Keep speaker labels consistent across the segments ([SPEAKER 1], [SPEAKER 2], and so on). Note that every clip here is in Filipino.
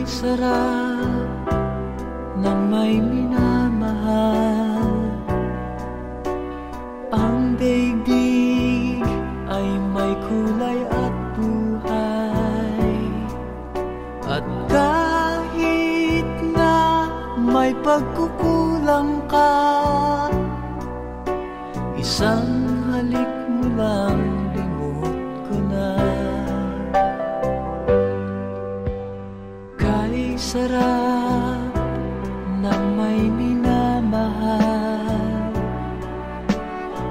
[SPEAKER 1] sarap ng may minamahal. Ang daigdig ay may kulay at buhay. At kahit na may pagkukulang ka, isang halik mo lang limot ko na. Kay sarap ng may minamahal,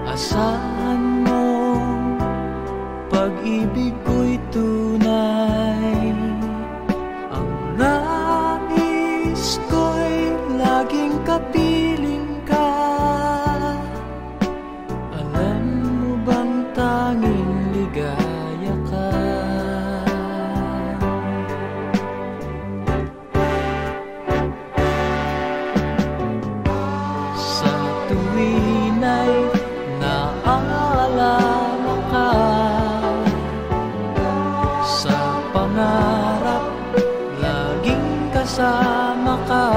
[SPEAKER 1] asahan mo pag-ibig ko'y tunay. Ang nais ko'y laging kapiling ka. Alam mo bang tanging ligaya ka? Sa tuwin ay naaalala ka, sa pangarap laging kasama ka.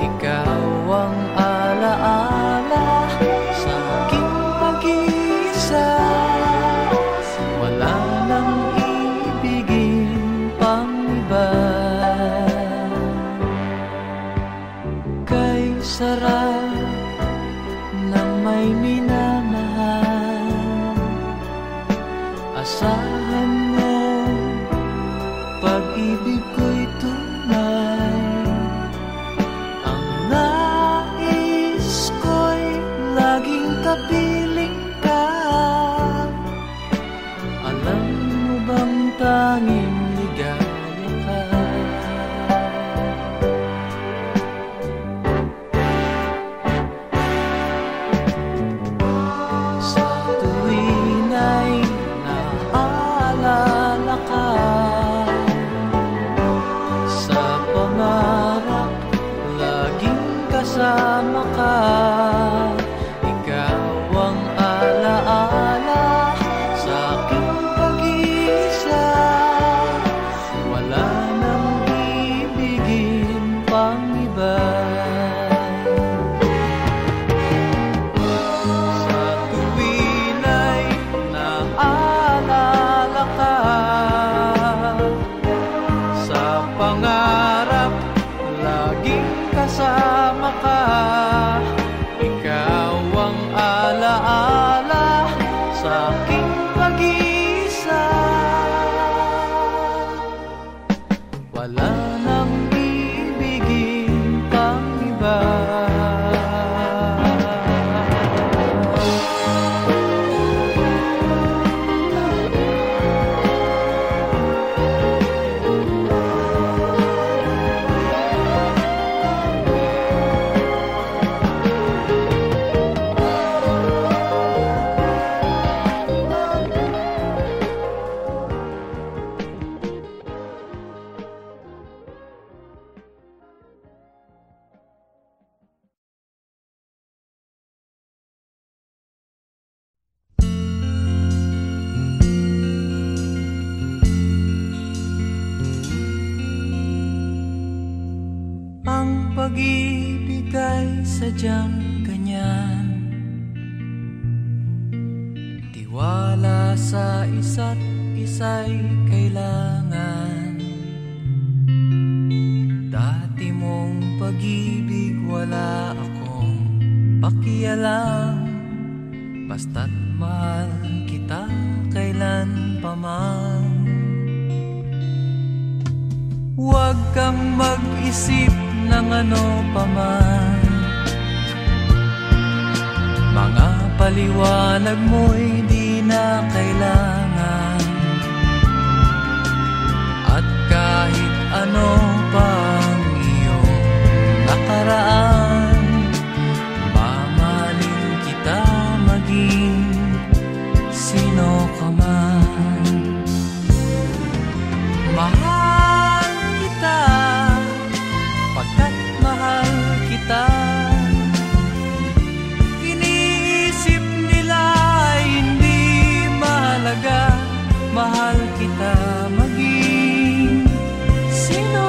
[SPEAKER 1] Ikaw ang alaala sa aking pag-iisa. Wala nang ibigin pang iba. Kay sarap ng may minamahal, asahan mo pag-ibig ko'y tunay. Ang nais ko'y laging kapiling ka. Alam mo bang tanging ligaya ka? Sa tuwin ay naaalala ka, sa pangarap laging kasama ka. Ikaw ang alaala sa aking pag-iisa. Wala nang ibigin pang iba. Sa tuwin ay naaalala ka, sa pangarap laging kasama ka. Ikaw ang alaala sa aking pag-iisa. Wala nang ibigin pang iba. Ang pag-ibig ay sadyang ganyan, tiwala sa isa't isa'y kailangan. Dati mong pag-ibig wala akong pakialam, basta't mahal kita kailan pa man. Huwag kang mag-isip ng ano pa man, mga paliwanag mo'y di na kailangan. At kahit ano pang iyong nakaraan, mamahalin kita maging sino ka man. Mahal kita pagkat mahal kita. Iniisip nila hindi mahalaga, mahal kita maging sino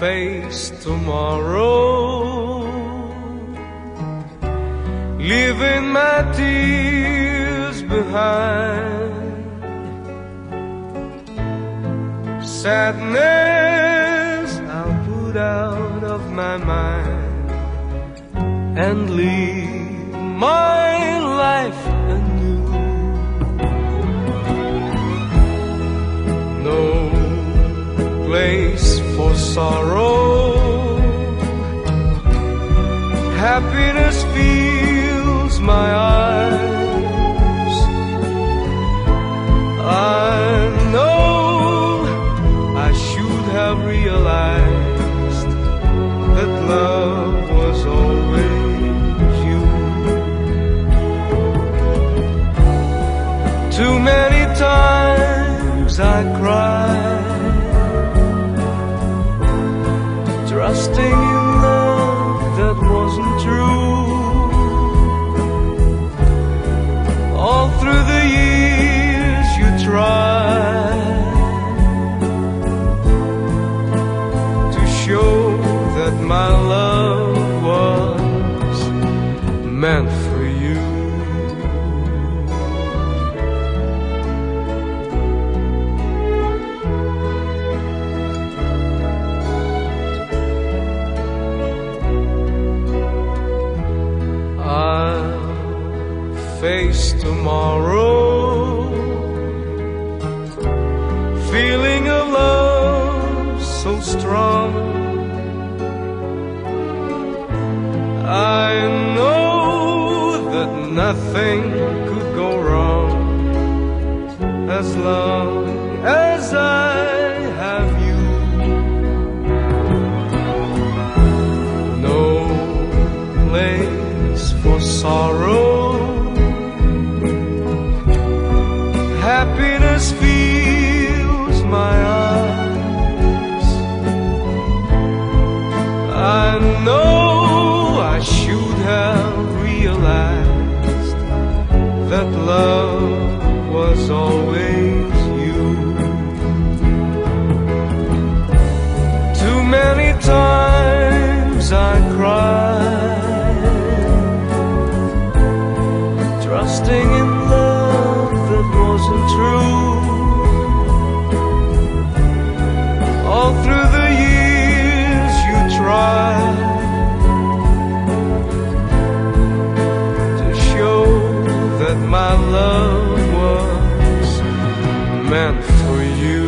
[SPEAKER 1] face tomorrow, leaving my tears behind. Sadness I'll put out of my mind and live my life anew. No place for sorrow, happiness fills my eyes. I know I should have realized that love was always you. Too many times I cried, trusting in love that wasn't true. All through the years you tried to show that my love was meant for you. I'll face tomorrow, feeling a love so strong. I know that nothing could go wrong as long as I have you. No place for sorrow, happiness fills my eyes. I know I should have realized that love was always you. Too many times I cried, trusting in love that wasn't true. All through the years you tried to show that my love was meant for you.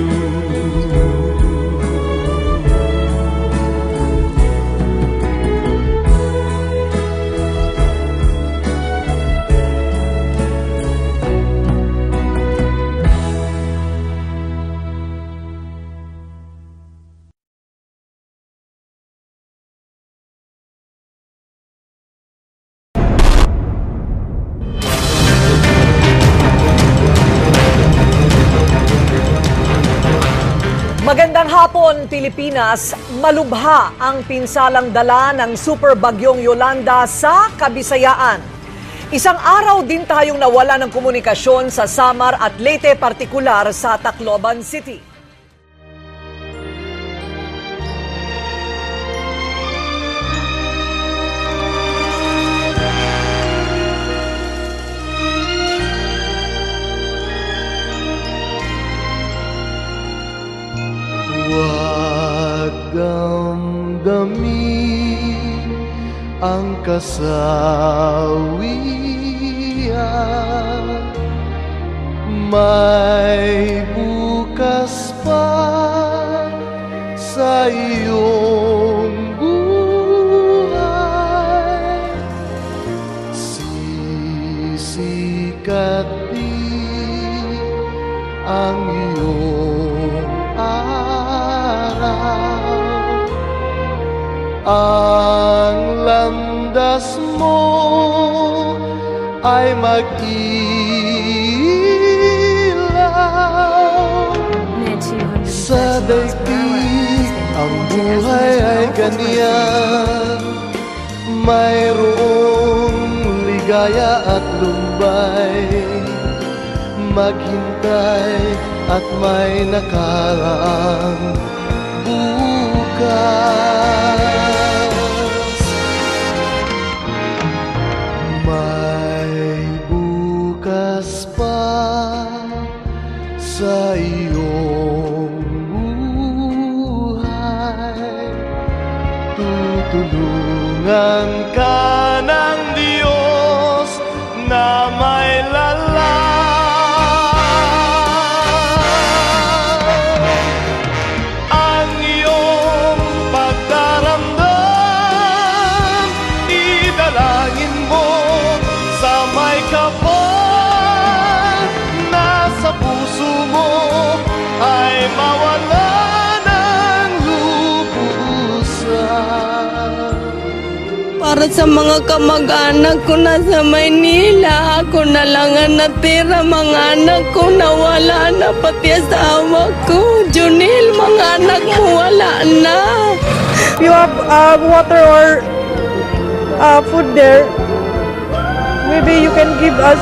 [SPEAKER 2] Magandang hapon, Pilipinas. Malubha ang pinsalang dala ng Super Bagyong Yolanda sa Kabisayaan. Isang araw din tayong nawala ng komunikasyon sa Samar at Leyte, partikular sa Tacloban City.
[SPEAKER 1] Huwag damdamin ang kasawian, may bukas pa sa iyong buhay. Sisikat din ang iyong araw, ang landas mo ay mag-ilaw. Sa daigdig ang buhay ay ganyan, mayroong ligaya at lumbay, maghintay at may nakaraang buhay. May bukas pa sa iyong buhay. Tutulungan ka ng Diyos na may lalang. Ang iyong pagdaramdam, idalangin mo sa may kapal. Nasa puso mo ay mawala ng lubusan.
[SPEAKER 3] Para sa mga kamag-anak ko na sa Maynila, ako na lang ang natira. Mga anak ko nawala na, pati asawa ko. Junil, mga anak mo wala na.
[SPEAKER 4] You have water or food there, maybe you can give us.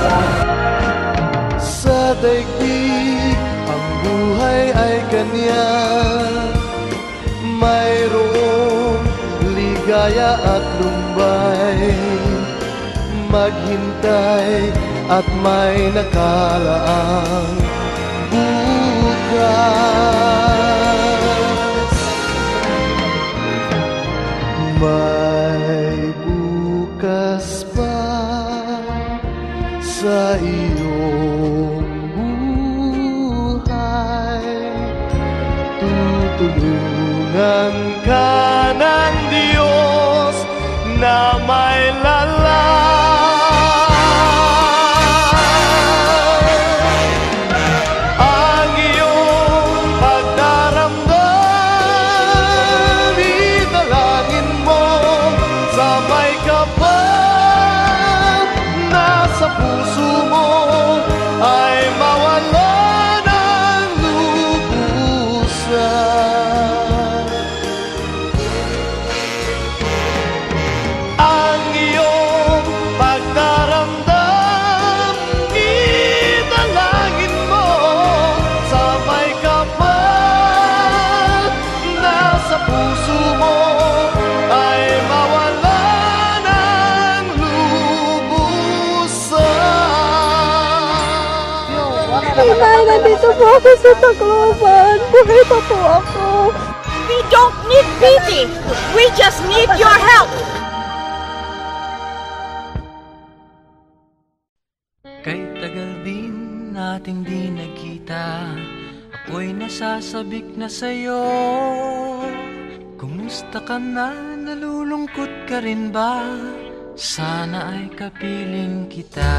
[SPEAKER 1] Sa daigdig ang buhay ay ganyan, mayroong ligaya at lumbay. Maghintay at may nakalaang bukas. May bukas pa sa iyong buhay. Tutulungan ka ng Diyos na may lalang. Ang iyong pagdaramdam, idalangin mo sa may kapal. Nasa puso mo ay mawala ng lubusan. Ang iyong pagdaramdam, idalangin mo sa may kapal. Nasa puso mo ay mawala ng lubusan.
[SPEAKER 4] Inay, nandito po ako sa Tacloban. Buhay pa po ako.
[SPEAKER 5] We don't need pity. We just need your help.
[SPEAKER 1] Kay tagal din nating di nagkita, ako'y nasasabik na sa'yo. Kumusta ka na? Nalulungkot ka rin ba? Sana ay kapiling kita.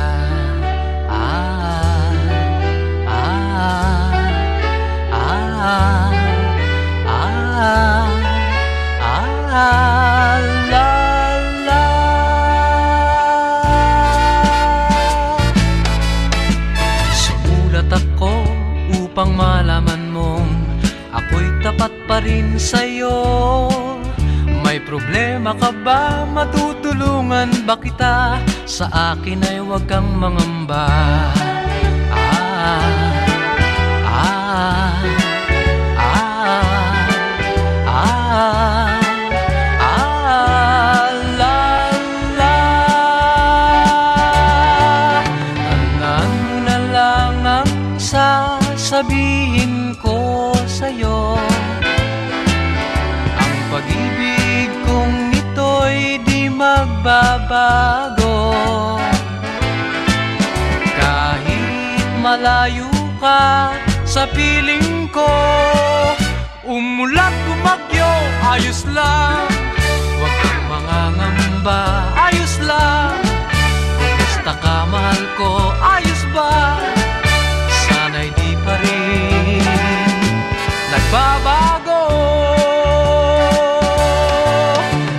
[SPEAKER 1] Sumulat ako upang malaman mong ako'y tapat pa rin sa'yo. May problema ka ba? Matutulungan ba kita? Sa akin ay huwag kang mangamba. Tandaan mo na lang ang sasabihin ko sa'yo. Ang pag-ibig kong ito'y di magbabago. Kahit malayo ka sa piling ko, umulat bumagyo, ayos lang. Huwag kang mangangamba, ayos lang. Kumusta ka, mahal ko, ayos ba? Sana'y di pa rin nagbabago.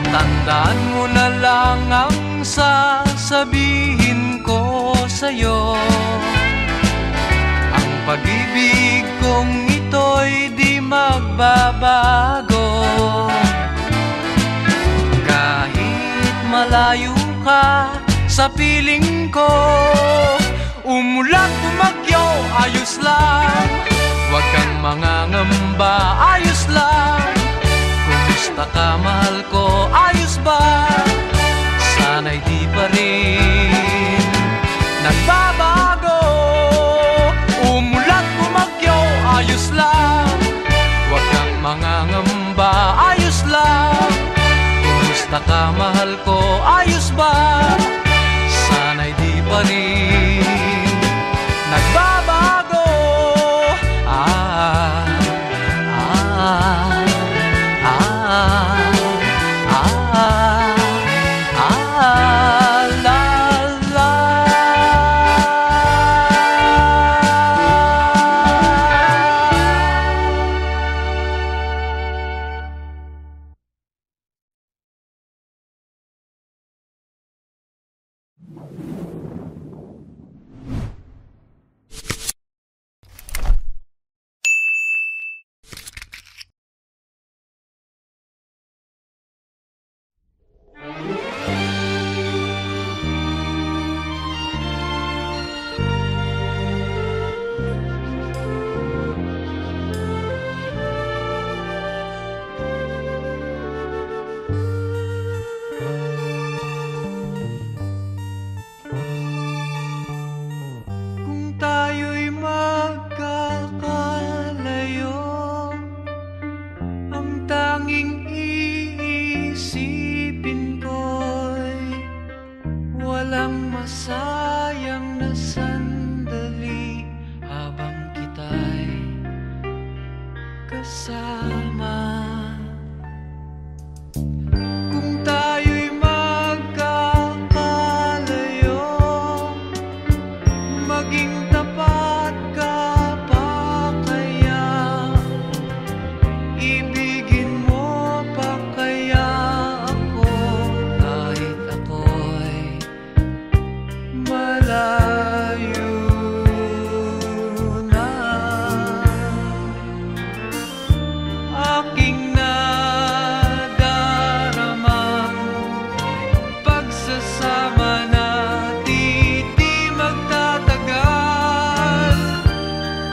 [SPEAKER 1] Tandaan mo na lang ang sasabihin ko sa'yo. Ang pag-ibig kong ito'y di magbabago. Kahit malayo ka sa piling ko, umulat bumagyo, ayos lang. Huwag kang mangangamba, ayos lang. Kung Kamusta ka, mahal ko? Ayos ba? Sana'y di pa rin nagbabago. Ah, ah, ah, la, la. Kung tayo'y magkakalayo, ang tanging iisipin ko'y walang masayang na sandali habang kita'y kasama. Kung tayo'y magkakalayo, maging tapat ka pa kaya? Ibigin mo pa kaya ako kahit ako'y malayo na? Aking nadaramang pagsasama natin di magtatagal.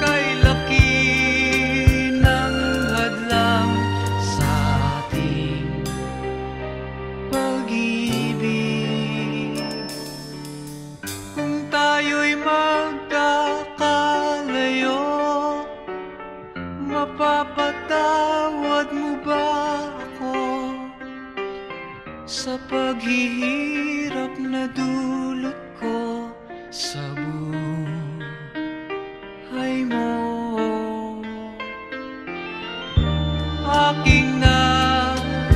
[SPEAKER 1] Kay laki ng hadlang sa ating pag-ibig. Kung tayo'y magkakalayo, mapapatawad mo ba ako sa paghihirap na dulot ko sa buhay mo? Aking nadaramang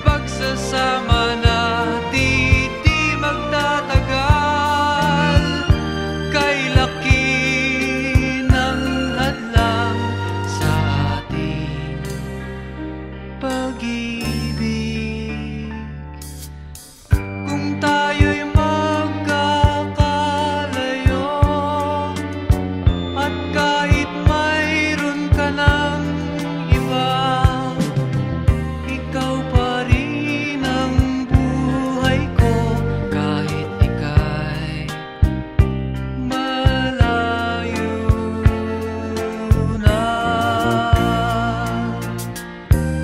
[SPEAKER 1] pagsasama natin di magtatagal. Kay laki ng hadlang sa ating pag-ibig. Kung tayo'y magkakalayo, at kahit mayroon ka ng iba, ikaw pa rin ang buhay ko kahit ika'y malayo na.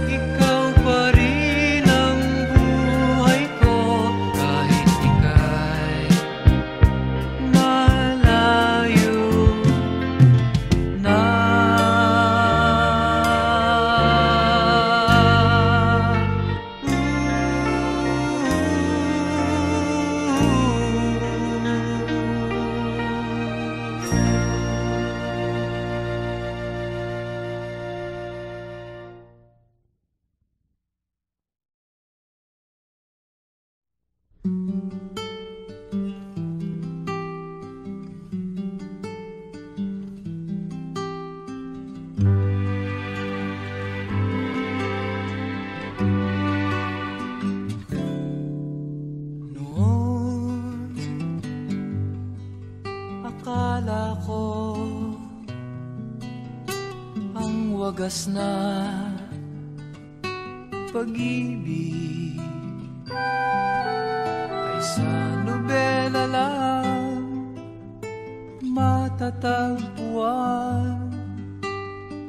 [SPEAKER 1] Ikaw pa rin ang buhay ko kahit ika'y malayo na. Noon, akala ko ang wagas na pag-ibig ay sa nobela lang matatagpuan,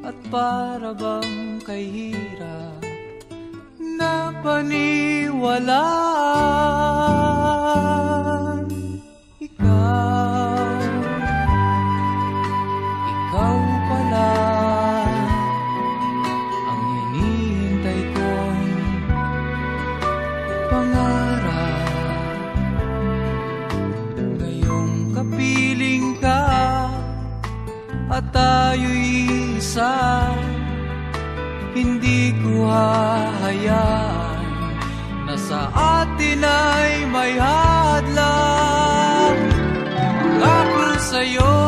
[SPEAKER 1] at para bang kay hirap na paniwalaan. Ikaw pala ang hinihintay ko at tayo'y isa. Hindi ko hahayaan na sa atin ay may hadlang. Pangako sa'yo,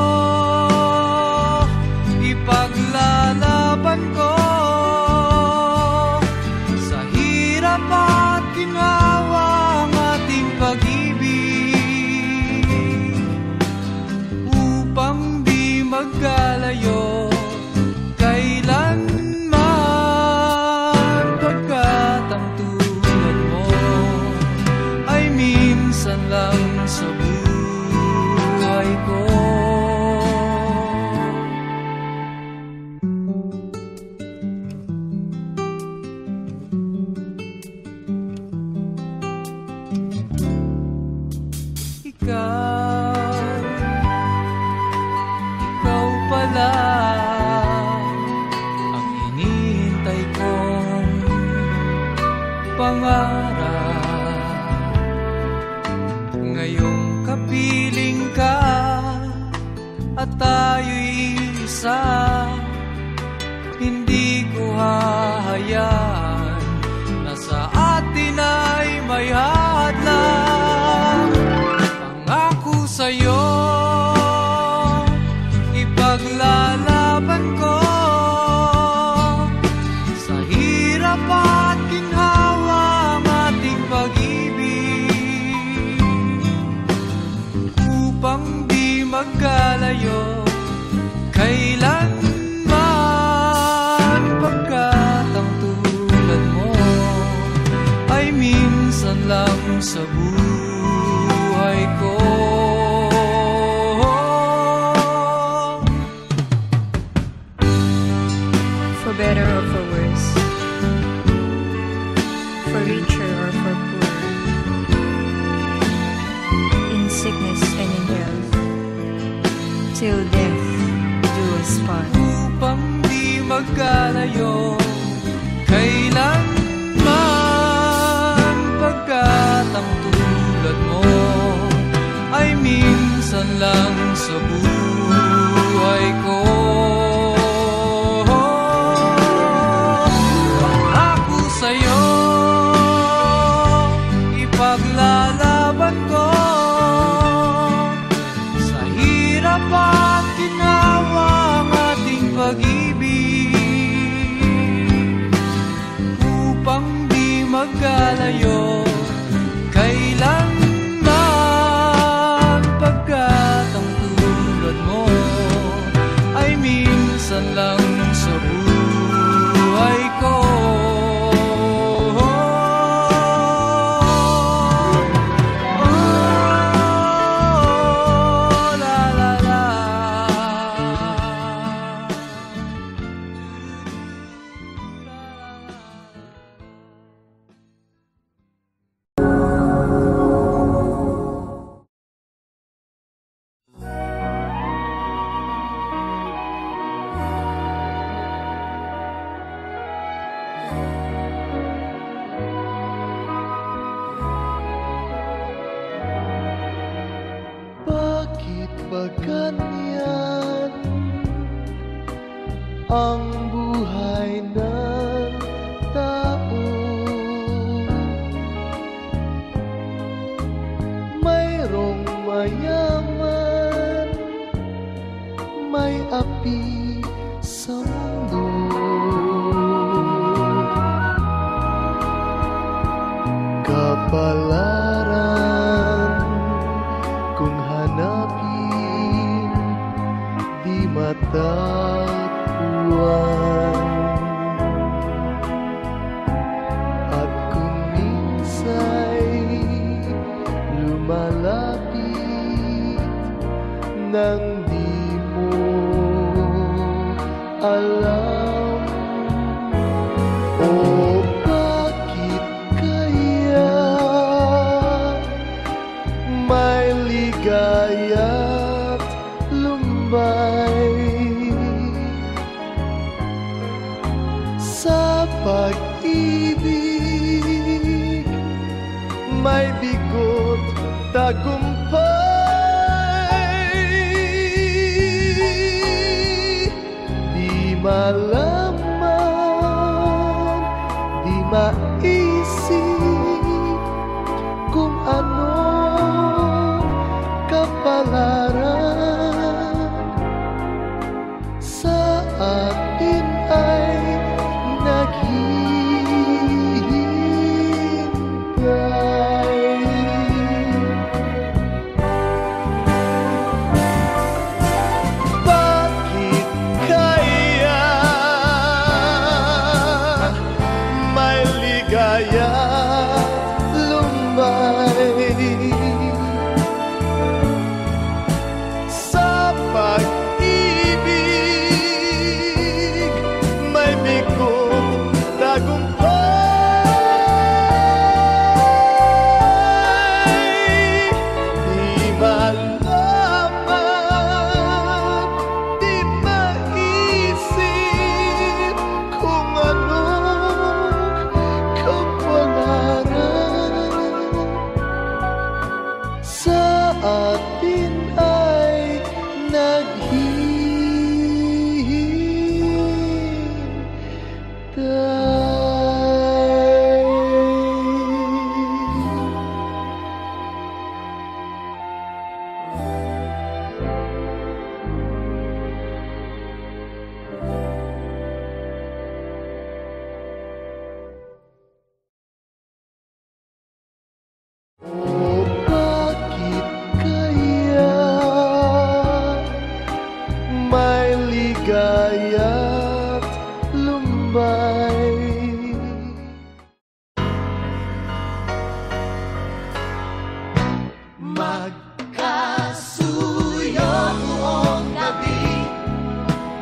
[SPEAKER 1] ipaglalaban ko sa hirap at ginhawa ang ating pag-ibig, upang di magkalayo kailanman, pagkat ang tulad mo ay minsan lang sa buhay ko. Ikaw pala ang hinihintay kong pangarap. Ngayong kapiling ka at tayo'y isa, hindi ko hahayaan na sa atin ay may hadlang. Pangako sa'yo, ipaglalaban ko sa hirap at ginhawa ang ating pag-ibig, upang di magkalayo kailanman, pagkat ang tulad mo ay minsan lang sa buhay ko.
[SPEAKER 6] For better or for worse, for richer or for poor, in sickness and in health, till death do us part.
[SPEAKER 1] Upang di magkalayo kailanman, pagkat ang tulad mo ay minsan lang sa buhay ko. Pangako sa'yo, ipaglalaban ko sa hirap at ginhawa ang ating pag-ibig, upang di magkalayo kailanman, pagkat ang tulad mo ay minsan lang sa buhay ko. La la la.
[SPEAKER 7] Bakit ba ganyan ang buhay ng tao? Mayroong mayaman, may api sa mundo. Kapalaran kung hanapin, di matatagpuan. At kung minsa'y lumalapit nang di mo alam, o bakit kaya may ligaya't lumbay sa pag-ibig, may bigot tagumpay. malaman, di maisip kung ano kapalaran sa atin ay naghihintay. Bakit kaya may ligaya lumbay sa pag-ibig, may bigot tagumpay. Di malaman, di maisip kung ano kapalaran sa atin ay O bakit kaya may ligaya't lumbay? Magkasuyo buong gabi,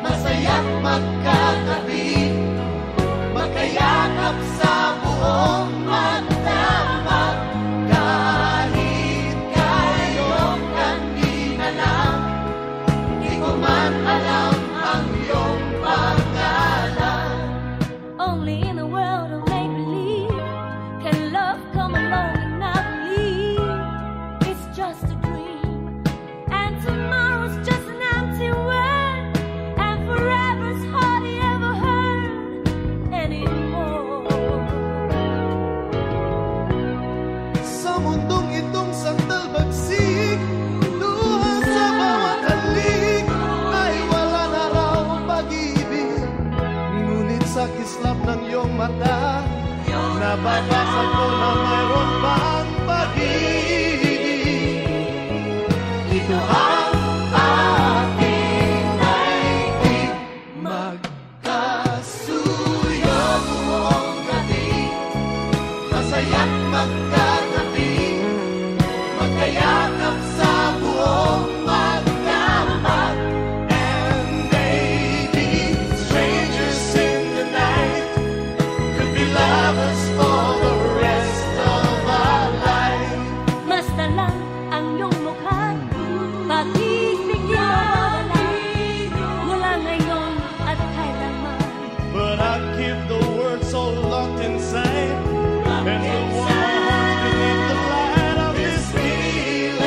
[SPEAKER 7] masaya't magkatabi, magkayakap sa buong magdamag. Kahit kayong kanina lang, di ko man alam ang iyong pangalan.
[SPEAKER 8] Only in a world of make-believe can love come along and not believe it's just a dream, and tomorrow's just an empty word, and forever's hardly ever heard anymore.
[SPEAKER 7] Sa mundong itong sandal bagsik, luha sa bawat halik, ay wala na raw pag-ibig. Ngunit sa kislap ng iyong mata, nababasa ko na mayroon pang pag-ibig. Ito ang ating naibig, magkasuyo buong gabi, masaya't magkatabi, magkayakap sa buong magdamag. And maybe strangers in the night could be lovers for the rest of our life.
[SPEAKER 8] Basta lang ang iyong mukha, pag-ibig di mawawala, mula ngayon at kailanman.
[SPEAKER 7] But I keep the words so locked inside, and the warm hearts beneath the light of this feeling.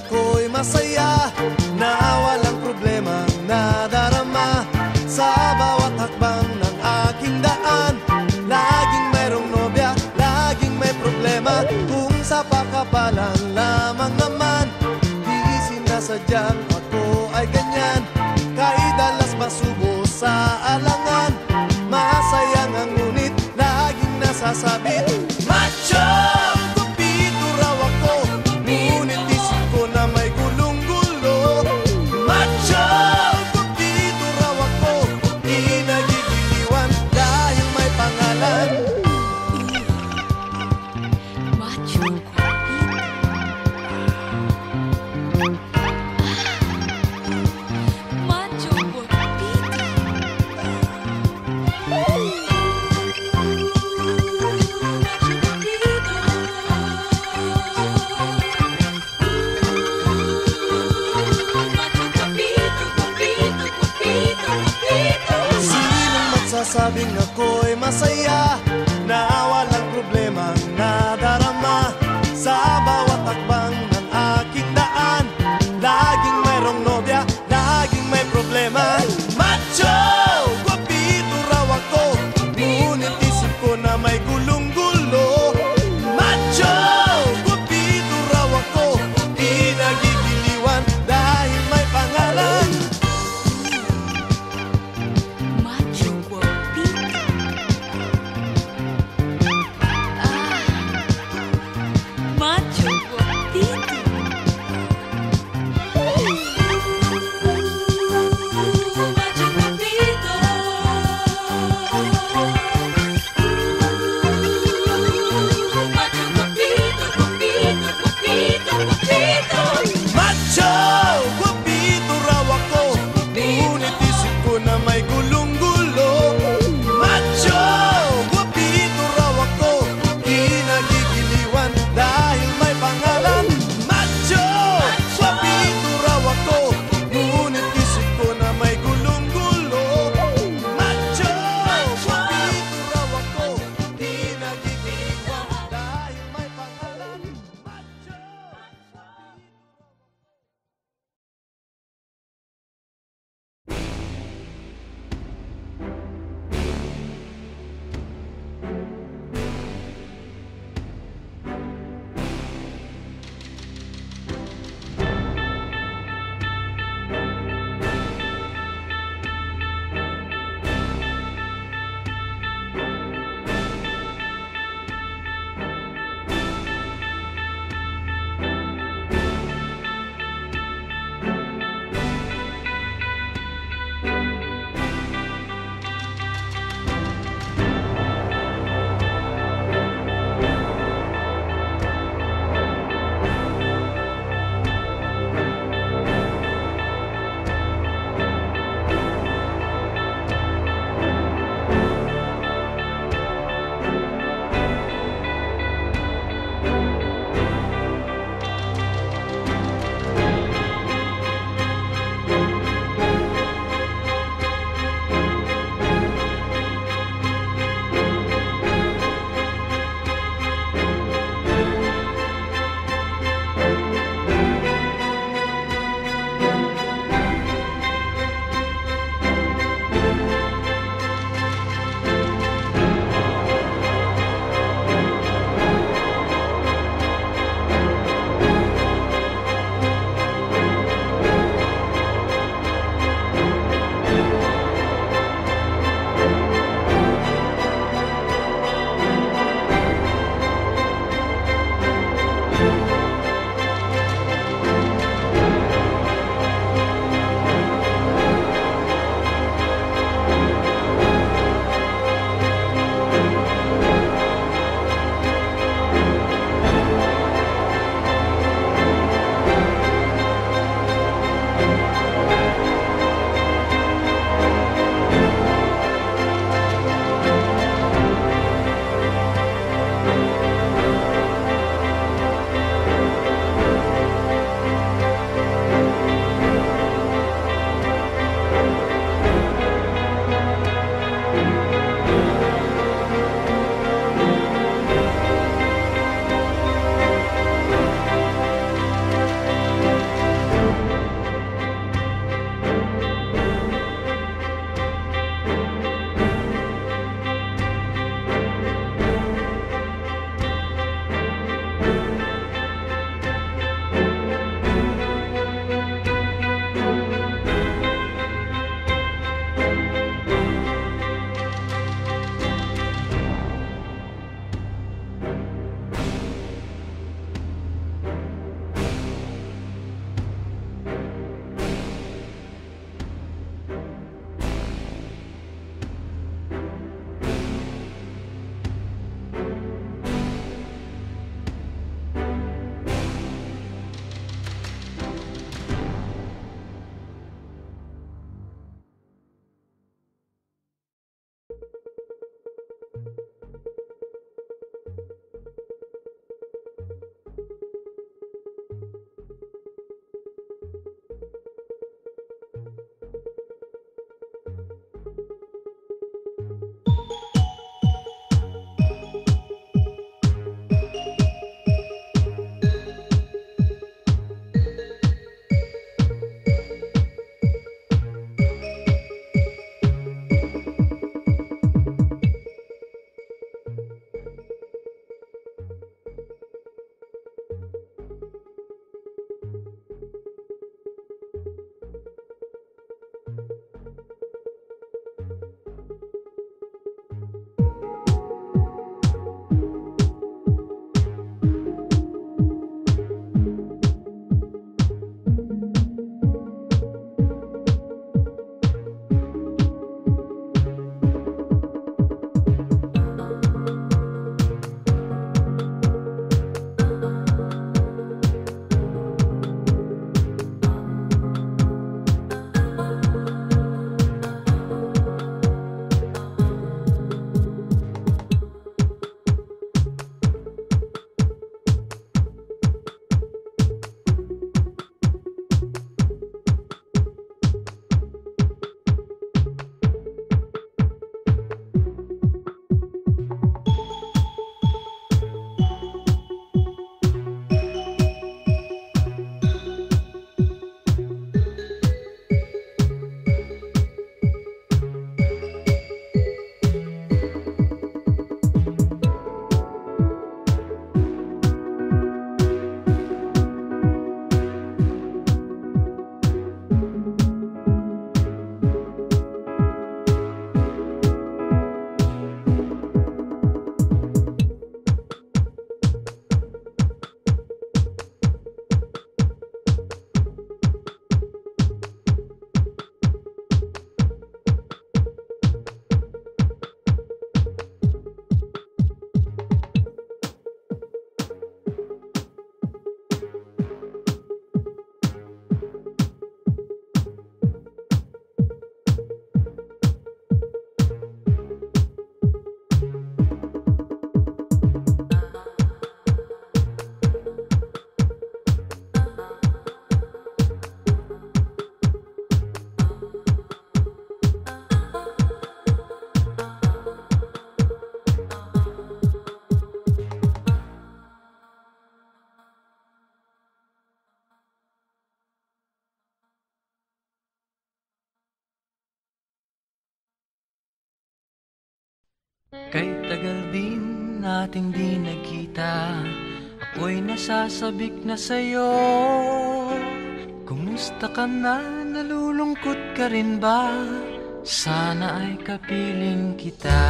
[SPEAKER 7] ako'y masaya na walang problema nadarama sa bawat hakbang ng aking daan. Laging mayroong nobya, laging may problema, kung sa pakapalan lamang naman. Di sinasadyang ako ay ganyan, kahit dalas masubo sa alangan. Masayang ang ngunit laging nasasabit, macho! Kupito raw ako, ngunit isip ko na may gulong-gulo. Macho! Kupito raw ako, di nagigiliwan dahil may pangalan.
[SPEAKER 8] Macho Macho
[SPEAKER 7] Sinong magsasabing ako'y masaya na walang problema nadarama sa bawat hakbang ng aking daan. Laging mayroong nobya, laging may problema. Macho! Guwapito raw ako, ngunit isip ko na may gulong-gulo. Macho! Guwapito raw ako, di nagigiliwan dahil may pangalan.
[SPEAKER 8] Macho guapito.
[SPEAKER 1] Kay tagal din nating di nagkita, ako'y nasasabik na sa'yo. Kumusta ka na? Nalulungkot ka rin ba? Sana ay kapiling kita.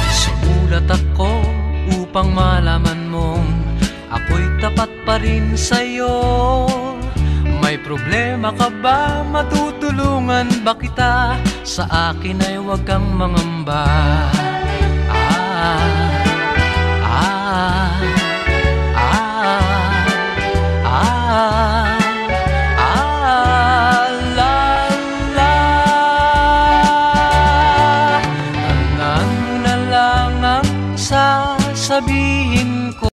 [SPEAKER 1] Sumulat ako upang malaman mong ako'y tapat pa rin sa'yo. May problema ka ba? Matutulungan ba kita? Sa akin ay huwag kang mangamba. Tandaan mo na lang ang sasabihin ko.